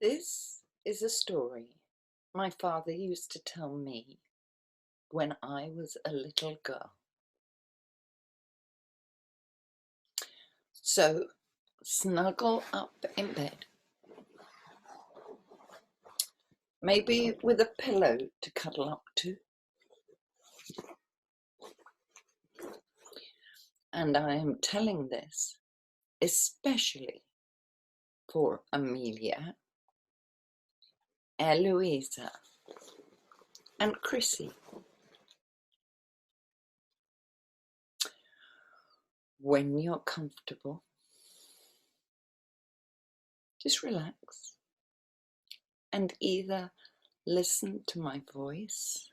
This is a story my father used to tell me when I was a little girl. So snuggle up in bed, maybe with a pillow to cuddle up to. And I am telling this especially for Amelia, Eloisa, and Chrissy. When you're comfortable, just relax and either listen to my voice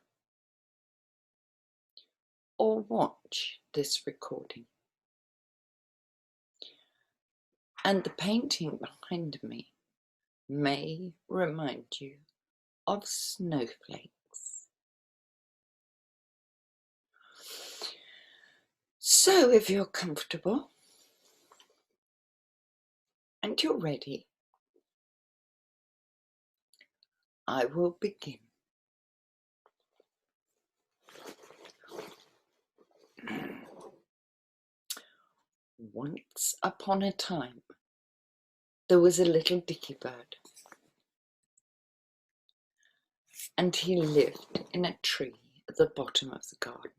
or watch this recording. And the painting behind me may remind you of snowflakes. So if you're comfortable and you're ready, I will begin. Once upon a time, there was a little Dicky Bird, and he lived in a tree at the bottom of the garden.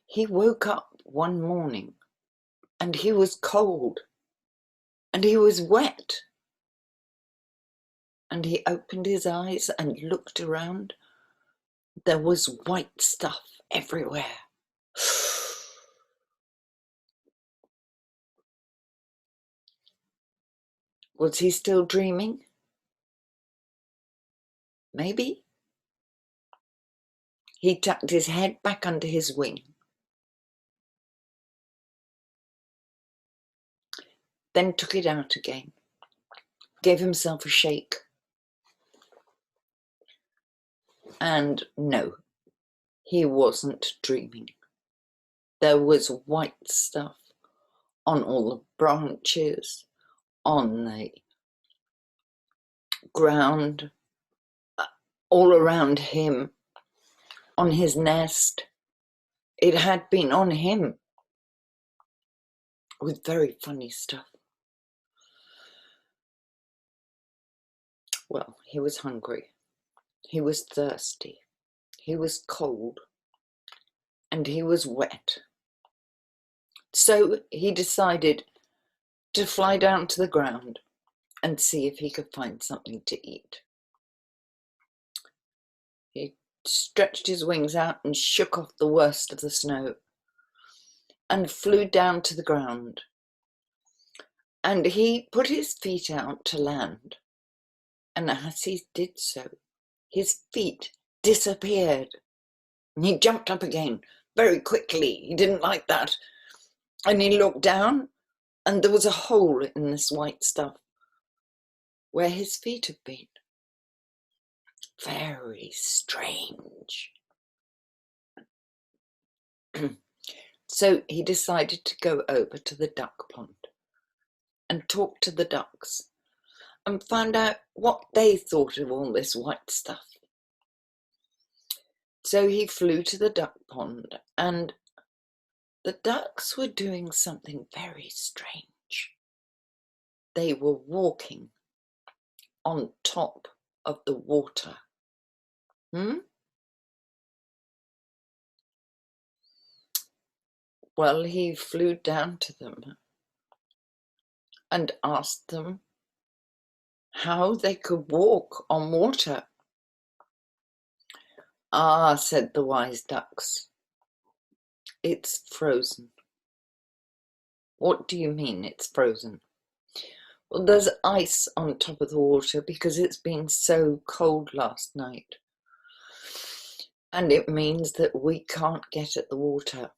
He woke up one morning and he was cold and he was wet, and he opened his eyes and looked around. There was white stuff everywhere. Was he still dreaming? Maybe. He tucked his head back under his wing. Then took it out again, gave himself a shake. And no, he wasn't dreaming. There was white stuff on all the branches, on the ground, all around him, on his nest. It had been on him with very funny stuff. Well, he was hungry, he was thirsty, he was cold, and he was wet. So he decided to fly down to the ground and see if he could find something to eat. He stretched his wings out and shook off the worst of the snow and flew down to the ground. And he put his feet out to land. And as he did so, his feet disappeared. And he jumped up again very quickly. He didn't like that. And he looked down, and there was a hole in this white stuff where his feet had been. Very strange. So he decided to go over to the duck pond and talk to the ducks and find out what they thought of all this white stuff. So he flew to the duck pond, and the ducks were doing something very strange. They were walking on top of the water. Well, he flew down to them and asked them how they could walk on water. Ah, said the wise ducks, it's frozen. What do you mean it's frozen? Well, there's ice on top of the water because it's been so cold last night. And it means that we can't get at the water.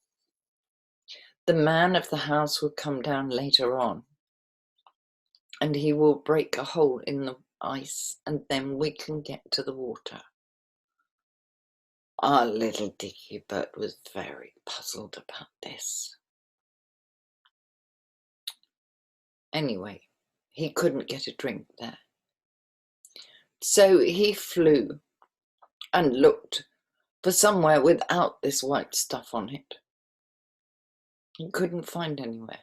The man of the house will come down later on, and he will break a hole in the ice, and then we can get to the water. Our little Dicky Bird was very puzzled about this. Anyway, he couldn't get a drink there. So he flew and looked for somewhere without this white stuff on it. He couldn't find anywhere.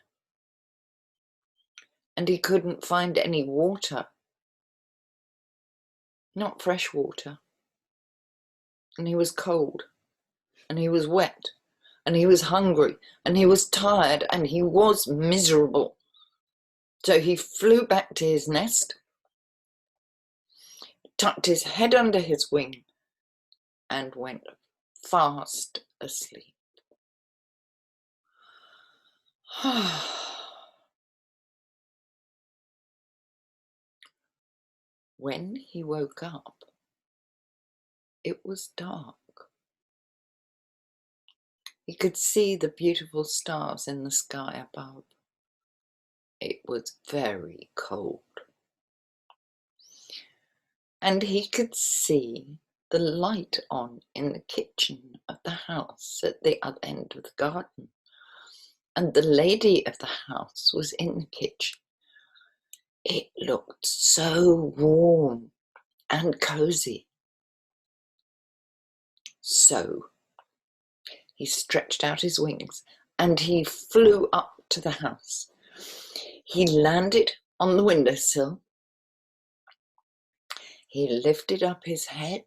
And he couldn't find any water. Not fresh water. And he was cold. And he was wet. And he was hungry. And he was tired. And he was miserable. So he flew back to his nest, tucked his head under his wing, and went fast asleep. When he woke up, it was dark. He could see the beautiful stars in the sky above. It was very cold. And he could see the light on in the kitchen of the house at the other end of the garden. And the lady of the house was in the kitchen. It looked so warm and cozy. So he stretched out his wings and he flew up to the house. He landed on the windowsill. He lifted up his head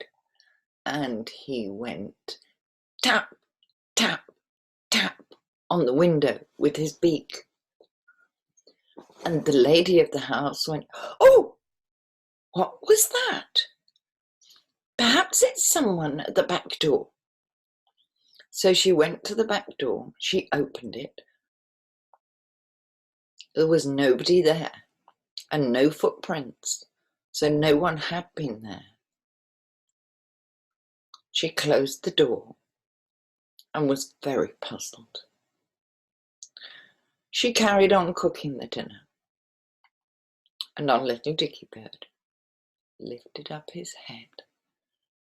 and he went tap, tap, tap on the window with his beak. And the lady of the house went, "Oh, what was that? Perhaps it's someone at the back door." So she went to the back door, she opened it. There was nobody there and no footprints, so no one had been there. She closed the door and was very puzzled. She carried on cooking the dinner, and our little Dicky Bird lifted up his head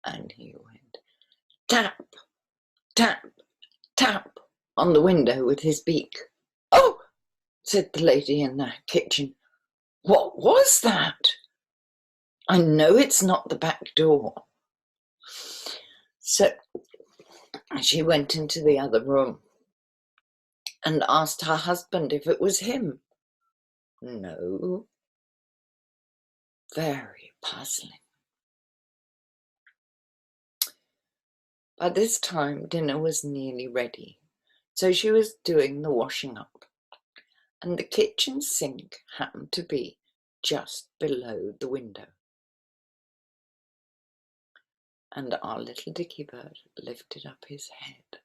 and he went tap, tap, tap on the window with his beak. "Oh," said the lady in the kitchen, "what was that? I know it's not the back door." So she went into the other room and asked her husband if it was him. No. Very puzzling. By this time, dinner was nearly ready, so she was doing the washing up, and the kitchen sink happened to be just below the window. And our little Dicky Bird lifted up his head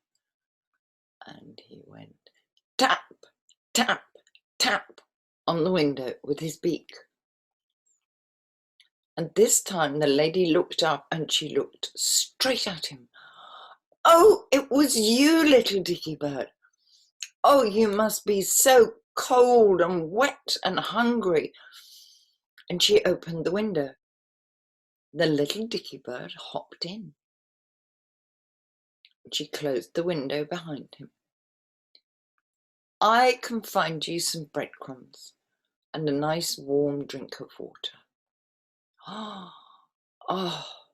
and he went tap, tap, tap on the window with his beak. And this time the lady looked up and she looked straight at him. "Oh, it was you, little Dicky Bird. Oh, you must be so cold and wet and hungry." And she opened the window. The little Dicky Bird hopped in. She closed the window behind him. "I can find you some breadcrumbs and a nice warm drink of water." Oh,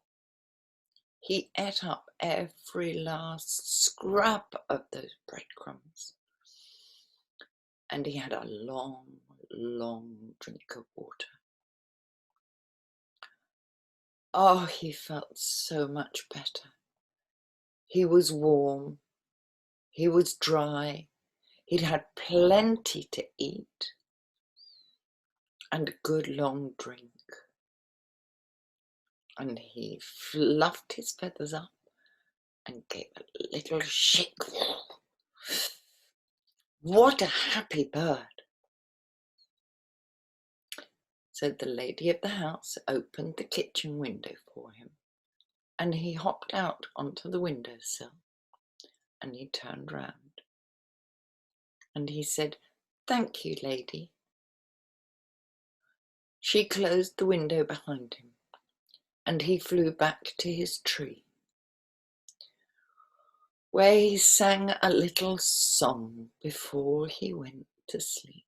he ate up every last scrap of those breadcrumbs. And he had a long, long drink of water. Oh, he felt so much better. He was warm. He was dry. He'd had plenty to eat and a good long drink. And he fluffed his feathers up and gave a little shake. What a happy bird. So the lady of the house opened the kitchen window for him, and he hopped out onto the windowsill, and he turned round, and he said, "Thank you, lady." She closed the window behind him, and he flew back to his tree, where he sang a little song before he went to sleep.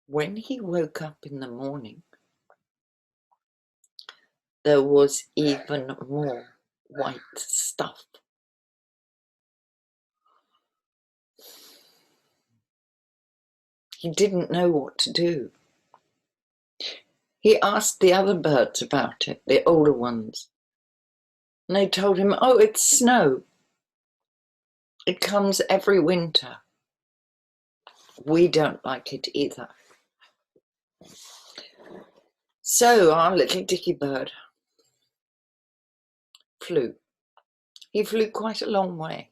When he woke up in the morning, there was even more white stuff. He didn't know what to do. He asked the other birds about it, the older ones, and they told him, oh, it's snow. It comes every winter. We don't like it either. So our little Dicky Bird flew. He flew quite a long way,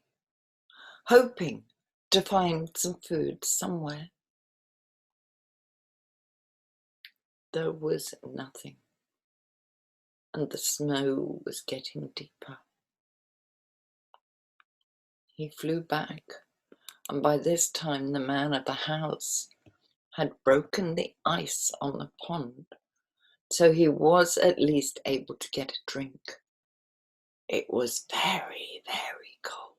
hoping to find some food somewhere. There was nothing, and the snow was getting deeper. He flew back, and by this time the man of the house had broken the ice on the pond, so he was at least able to get a drink. It was very, very cold.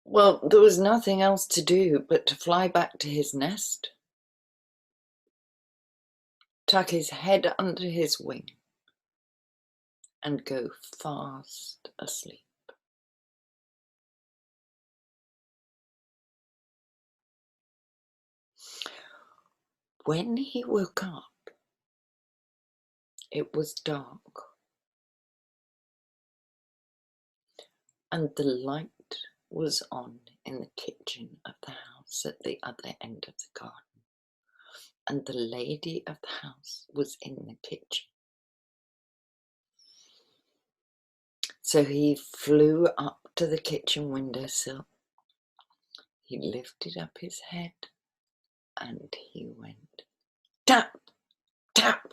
Well, there was nothing else to do but to fly back to his nest, tuck his head under his wing, and go fast asleep. When he woke up, it was dark, and the light was on in the kitchen of the house at the other end of the garden, and the lady of the house was in the kitchen. So he flew up to the kitchen windowsill. He lifted up his head and he went tap, tap,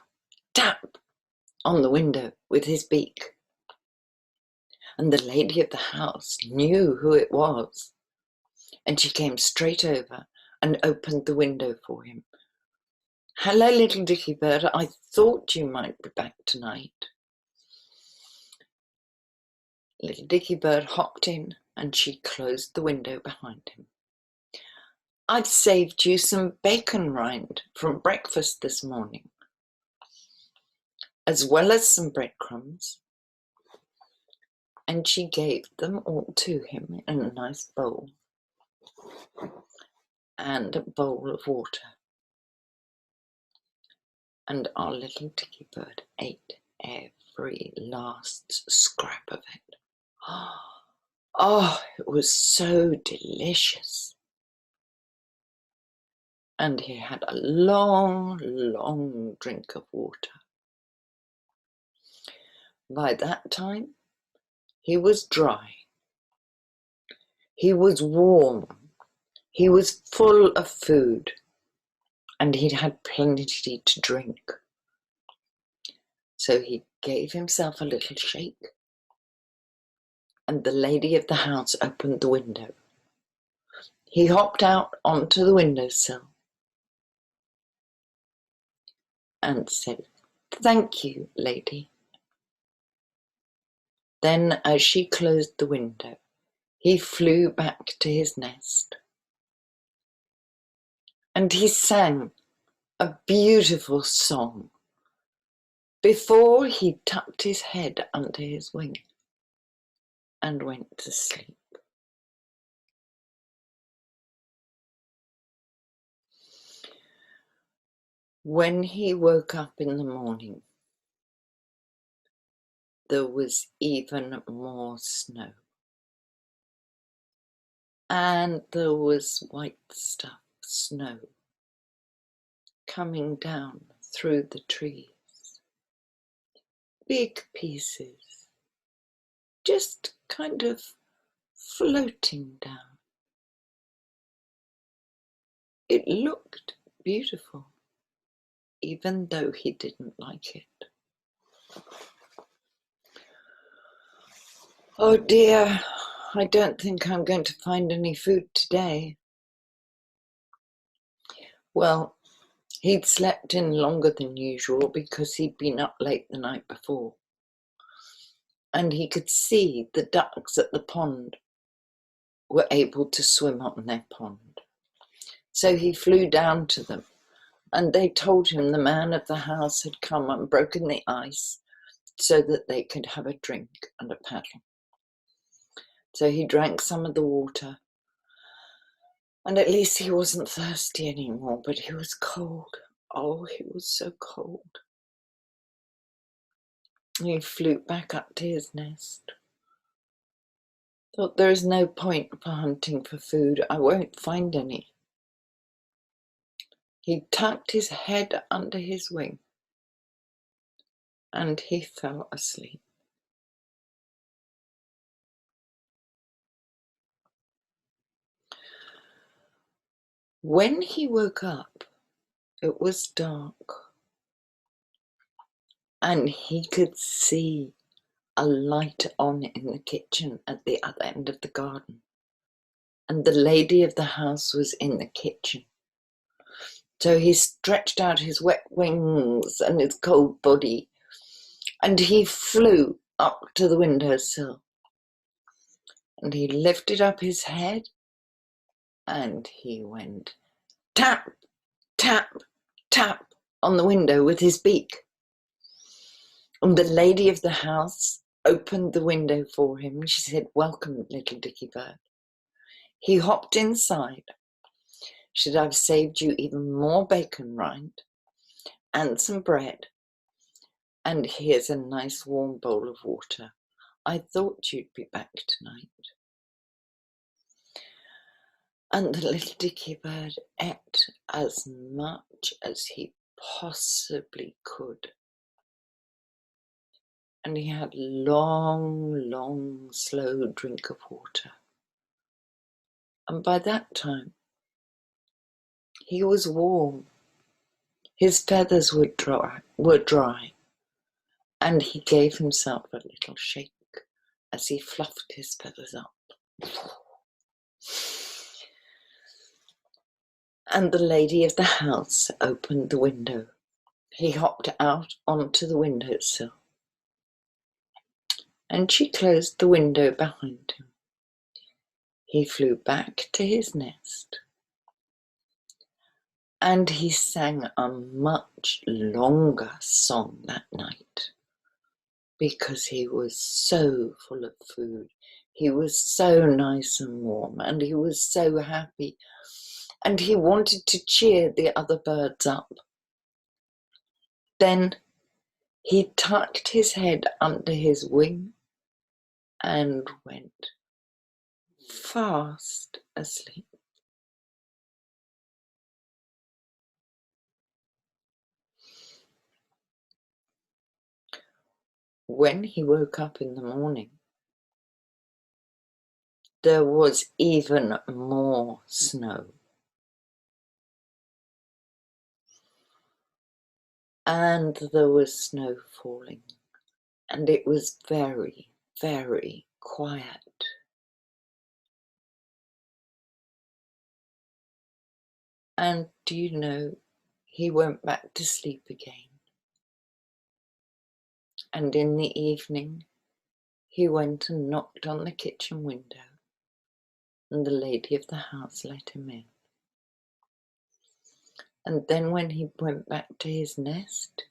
tap on the window with his beak. And the lady of the house knew who it was, and she came straight over and opened the window for him. Hello, little Dicky Bird. I thought you might be back tonight. Little Dicky Bird hopped in and she closed the window behind him. I've saved you some bacon rind from breakfast this morning, as well as some breadcrumbs. And she gave them all to him in a nice bowl and a bowl of water. And our little Dicky Bird ate every last scrap of it. Oh, it was so delicious. And he had a long, long drink of water. By that time, he was dry. He was warm. He was full of food. And he'd had plenty to drink. So he gave himself a little shake. And the lady of the house opened the window. He hopped out onto the windowsill and said, "Thank you, lady." Then, as she closed the window, he flew back to his nest. And he sang a beautiful song before he tucked his head under his wing and went to sleep. When he woke up in the morning, there was even more snow. And there was white stuff, snow, coming down through the trees. Big pieces, just kind of floating down. It looked beautiful, even though he didn't like it. Oh dear, I don't think I'm going to find any food today. Well, he'd slept in longer than usual because he'd been up late the night before. and he could see the ducks at the pond were able to swim on their pond. So he flew down to them, and they told him the man of the house had come and broken the ice so that they could have a drink and a paddle. So he drank some of the water, and at least he wasn't thirsty anymore, but he was cold. Oh, he was so cold. He flew back up to his nest. Thought, there is no point for hunting for food. I won't find any. He tucked his head under his wing, and he fell asleep. When he woke up, it was dark, and he could see a light on in the kitchen at the other end of the garden. And the lady of the house was in the kitchen. So he stretched out his wet wings and his cold body, and he flew up to the windowsill. And he lifted up his head, and he went tap, tap, tap on the window with his beak. And the lady of the house opened the window for him. She said, "Welcome, little Dicky Bird." He hopped inside. Should I've saved you even more bacon rind and some bread, and here's a nice warm bowl of water. I thought you'd be back tonight. And the little Dicky Bird ate as much as he possibly could. And he had long, long, slow drink of water. And by that time, he was warm. His feathers were dry, and he gave himself a little shake as he fluffed his feathers up. And the lady of the house opened the window. He hopped out onto the windowsill, and she closed the window behind him. He flew back to his nest, and he sang a much longer song that night because he was so full of food. He was so nice and warm, and he was so happy, and he wanted to cheer the other birds up. Then he tucked his head under his wing and went fast asleep. When he woke up in the morning, there was even more snow. And there was snow falling, and it was very, very quiet. And do you know, he went back to sleep again. And in the evening, he went and knocked on the kitchen window, and the lady of the house let him in. And then when he went back to his nest,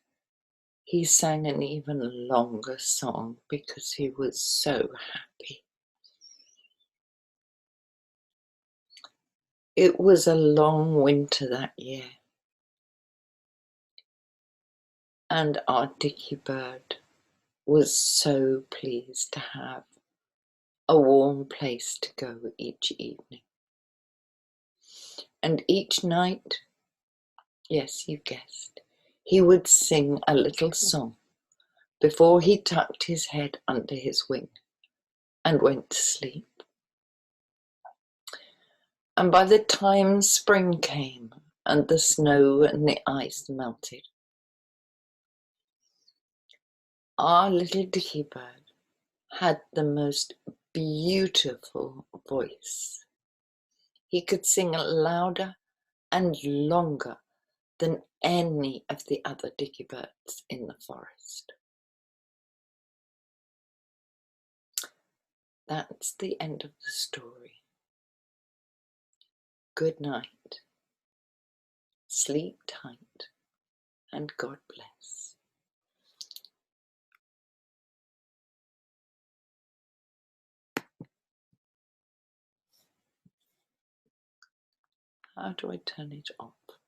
he sang an even longer song because he was so happy. It was a long winter that year, and our Dicky Bird was so pleased to have a warm place to go each evening. And each night, yes, you guessed, he would sing a little song before he tucked his head under his wing and went to sleep. And by the time spring came and the snow and the ice melted, our little Dicky Bird had the most beautiful voice. He could sing louder and longer than any of the other Dicky Birds in the forest. That's the end of the story. Good night. Sleep tight, and God bless. How do I turn it off?